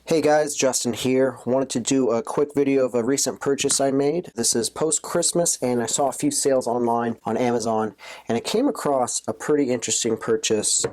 Hey guys, Justin here. Wanted to do a quick video of a recent purchase I made. This is post-Christmas and I saw a few sales online on Amazon and I came across a pretty interesting purchase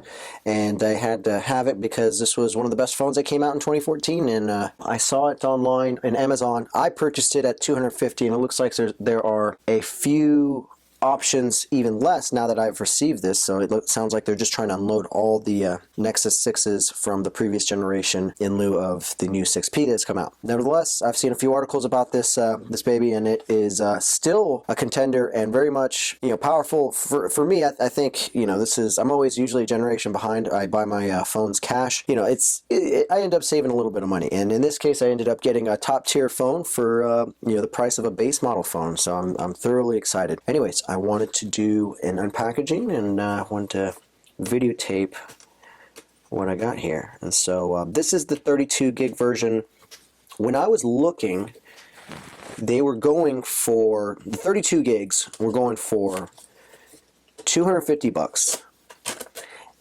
and I had to have it because this was one of the best phones that came out in 2014 and I saw it online in Amazon. I purchased it at $250 and it looks like there are a few options even less now that I've received this, so it sounds like they're just trying to unload all the Nexus 6s from the previous generation in lieu of the new 6P that's come out. Nevertheless, I've seen a few articles about this this baby, and it is still a contender and very much powerful. For me, I think this is, I'm always usually a generation behind. I buy my phones cash. I end up saving a little bit of money, and in this case I ended up getting a top tier phone for the price of a base model phone, so I'm thoroughly excited. Anyways, I wanted to do an unpackaging and wanted to videotape what I got here. And so this is the 32 gig version. When I was looking, they were going for, the 32 gigs were going for $250.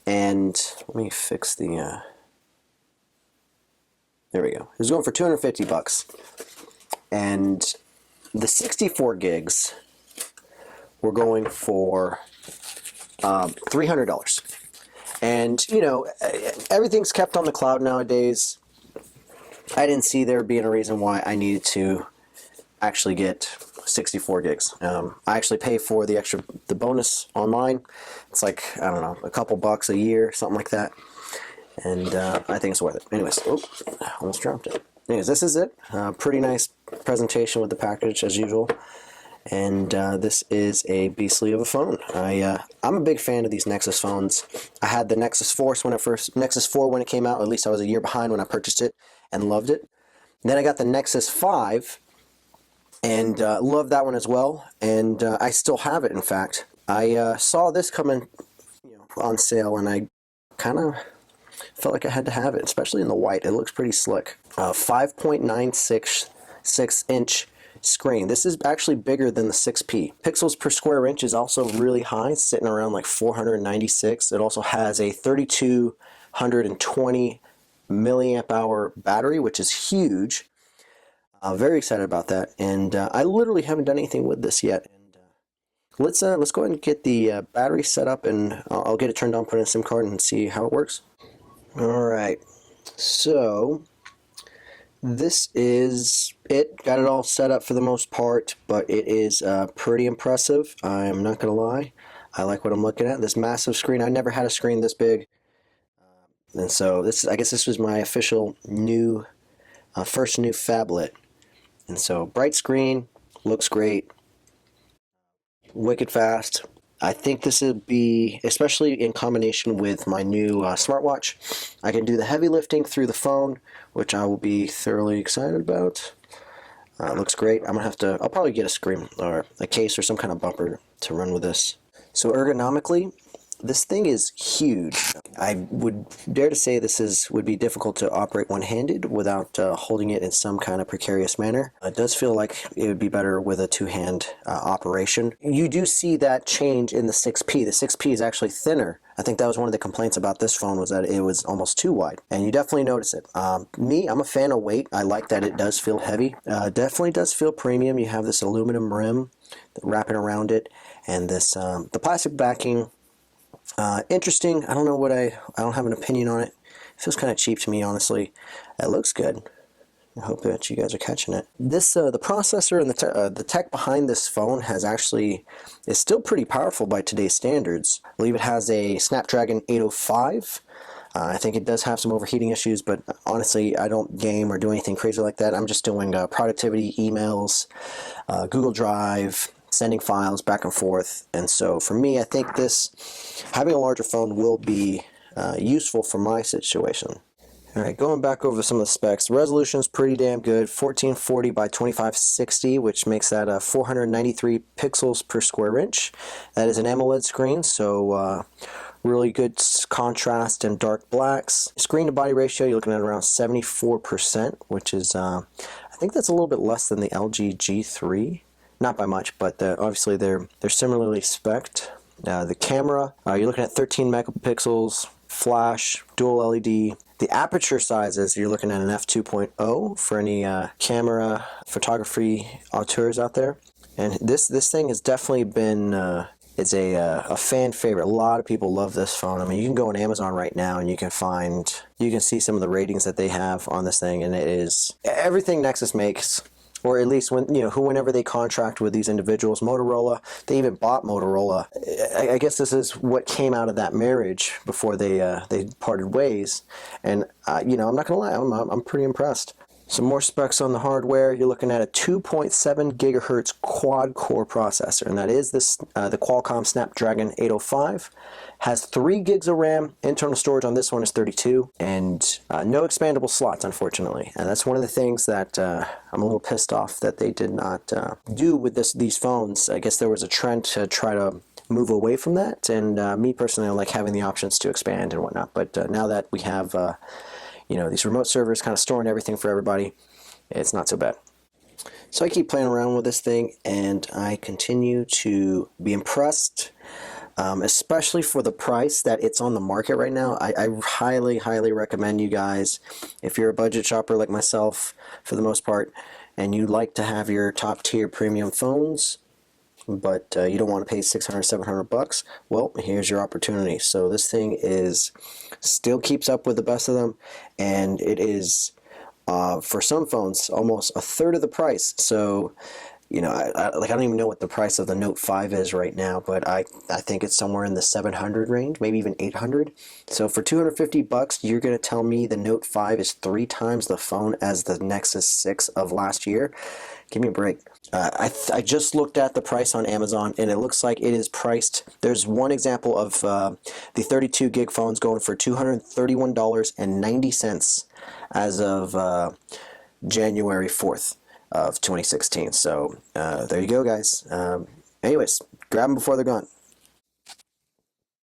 And let me fix the, there we go. It was going for $250. And the 64 gigs we're going for $300. And everything's kept on the cloud nowadays. I didn't see there being a reason why I needed to actually get 64 gigs. I actually pay for the bonus online. It's like, I don't know, a couple bucks a year, something like that. And I think it's worth it. Anyways, almost dropped it. Anyways, this is it. Pretty nice presentation with the package as usual. And this is a beastly of a phone. I'm a big fan of these Nexus phones. I had the Nexus 4 when it came out. At least I was a year behind when I purchased it and loved it. And then I got the Nexus 5 and loved that one as well. And I still have it. In fact, I saw this coming on sale, and I kind of felt like I had to have it, especially in the white. It looks pretty slick. 5.966 inch screen. This is actually bigger than the 6P. Pixels per square inch is also really high, sitting around like 496. It also has a 3220 milliamp hour battery, which is huge. Very excited about that, and I literally haven't done anything with this yet. And let's go ahead and get the battery set up, and I'll get it turned on, put in a SIM card, and see how it works. All right, so this is it. Got it all set up for the most part, but it is pretty impressive. I'm not gonna lie. I like what I'm looking at. This massive screen. I never had a screen this big, and so I guess this was my official new, first new phablet. And so bright screen, looks great, wicked fast. I think this would be, especially in combination with my new smartwatch, I can do the heavy lifting through the phone, which I will be thoroughly excited about. Looks great. I'll probably get a screen or a case or some kind of bumper to run with this. So ergonomically, this thing is huge. I would dare to say this would be difficult to operate one-handed without holding it in some kind of precarious manner. It does feel like it would be better with a two-hand operation. You do see that change in the 6P. The 6P is actually thinner. I think that was one of the complaints about this phone, was that it was almost too wide, and you definitely notice it. I'm a fan of weight. I like that it does feel heavy. Definitely does feel premium. You have this aluminum rim wrapping around it, and this the plastic backing. Interesting. I don't know I don't have an opinion on it. It feels kind of cheap to me, honestly. It looks good. I hope that you guys are catching it. This the processor and the tech behind this phone is still pretty powerful by today's standards. I believe it has a Snapdragon 805. I think it does have some overheating issues, but honestly, I don't game or do anything crazy like that. I'm just doing productivity, emails, Google Drive, sending files back and forth. And so for me, I think having a larger phone will be useful for my situation. All right, going back over some of the specs. The resolution is pretty damn good, 1440 by 2560, which makes that 493 pixels per square inch. That is an AMOLED screen, so really good contrast and dark blacks. Screen to body ratio, you're looking at around 74%, which is, I think that's a little bit less than the LG G3. Not by much, but obviously they're similarly spec'd. The camera, you're looking at 13 megapixels, flash, dual LED. The aperture sizes, you're looking at an f2.0 for any camera photography auteurs out there. And this thing has definitely been it's a fan favorite. A lot of people love this phone. I mean, you can go on Amazon right now and you can see some of the ratings that they have on this thing, and it is everything Nexus makes. Or at least whenever they contract with these individuals, Motorola, they even bought Motorola. I guess this is what came out of that marriage before they parted ways. And I'm not gonna lie, I'm pretty impressed. Some more specs on the hardware. You're looking at a 2.7 gigahertz quad-core processor, and that is the Qualcomm Snapdragon 805. Has 3 gigs of RAM. Internal storage on this one is 32, and no expandable slots, unfortunately. And that's one of the things that I'm a little pissed off that they did not do with these phones. I guess there was a trend to try to move away from that, and me personally, I like having the options to expand and whatnot. But now that we have these remote servers kind of storing everything for everybody, it's not so bad. So I keep playing around with this thing, and I continue to be impressed, especially for the price that it's on the market right now. I highly, highly recommend you guys, if you're a budget shopper like myself for the most part, and you like to have your top tier premium phones, but you don't want to pay $600-700, well, here's your opportunity. So this thing still keeps up with the best of them, and it is for some phones almost a third of the price. So I don't even know what the price of the Note 5 is right now, but I think it's somewhere in the 700 range, maybe even 800. So for $250, you're going to tell me the Note 5 is 3 times the phone as the Nexus 6 of last year? Give me a break. I just looked at the price on Amazon, and it looks like it is priced. There's one example of the 32 gig phones going for $231.90 as of January 4th of 2016. So there you go, guys. Anyways, grab them before they're gone.